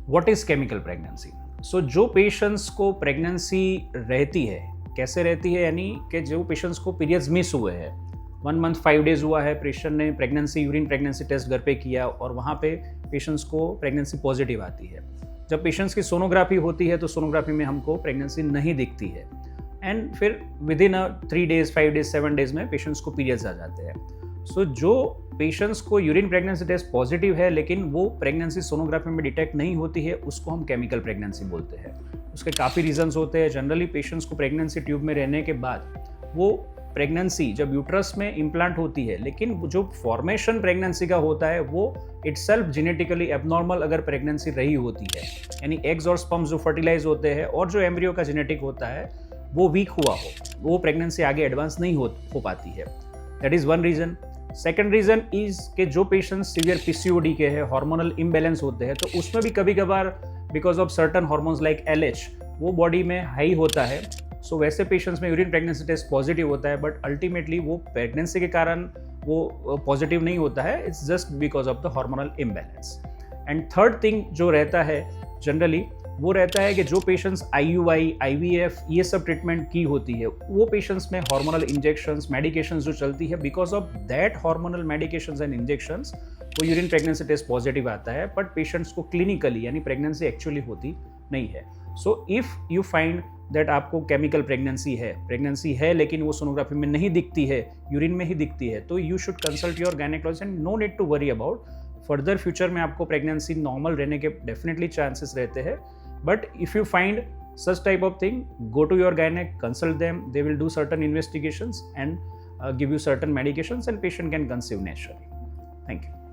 What is chemical pregnancy? So जो patients को pregnancy रहती है, कैसे रहती है, यानी कि जो पेशेंट्स को पीरियड्स मिस हुए हैं, 1 मंथ 5 डेज हुआ है, पेशेंट ने यूरिन प्रेगनेंसी टेस्ट घर पे किया और वहाँ पे पेशेंट्स को प्रेगनेंसी पॉजिटिव आती है। जब पेशेंट्स की सोनोग्राफी होती है तो सोनोग्राफी में हमको प्रेगनेंसी नहीं दिखती है एंड फिर with in 3 days 5 days 7 days में पेशेंट्स को पीरियड्स आ जाते हैं। सो जो पेशेंट्स को यूरिन प्रेगनेंसी टेस्ट पॉजिटिव है लेकिन वो प्रेगनेंसी सोनोग्राफी में डिटेक्ट नहीं होती है, उसको हम केमिकल प्रेगनेंसी बोलते हैं। उसके काफ़ी रीजंस होते हैं। जनरली पेशेंट्स को प्रेगनेंसी ट्यूब में रहने के बाद वो प्रेगनेंसी जब यूट्रस में इम्प्लांट होती है, लेकिन जो फॉर्मेशन प्रेगनेंसी का होता है वो इटसेल्फ जेनेटिकली एबनॉर्मल अगर प्रेगनेंसी रही होती है, यानी एग्स और स्पर्म्स जो फर्टिलाइज होते हैं और जो एम्ब्रियो का जेनेटिक होता है वो वीक हुआ हो, वो प्रेगनेंसी आगे एडवांस नहीं हो पाती है। That is one reason. Second reason is कि जो पेशेंट्स सीवियर पीसीओडी के हैं, हार्मोनल इम्बैलेंस होते हैं, तो उसमें भी कभी कभार because of certain hormones like LH वो बॉडी में हाई होता है। सो वैसे पेशेंट्स में यूरिन प्रेगनेंसी टेस्ट पॉजिटिव होता है, बट अल्टीमेटली वो प्रेगनेंसी के कारण वो पॉजिटिव नहीं होता है, it's just because of the hormonal imbalance. And third thing जो रहता है जनरली वो रहता है कि जो पेशेंट्स IUI, IVF ये सब ट्रीटमेंट की होती है, वो पेशेंट्स में हार्मोनल इंजेक्शंस, मेडिकेशंस जो चलती है, because of that hormonal medications and injections वो यूरिन प्रेगनेंसी टेस्ट पॉजिटिव आता है, बट पेशेंट्स को क्लिनिकली यानी प्रेगनेंसी एक्चुअली होती नहीं है। So if you find that आपको केमिकल प्रेगनेंसी है लेकिन वो सोनोग्राफी में नहीं दिखती है, यूरिन में ही दिखती है, तो you should consult your gynaecologist and no need to worry about. Further future में आपको प्रेगनेंसी नॉर्मल रहने के डेफिनेटली चांसेस रहते हैं, but if you find such type of thing, go to your gynec, consult them, they will do certain investigations and give you certain medications and patient can conceive naturally. Thank you.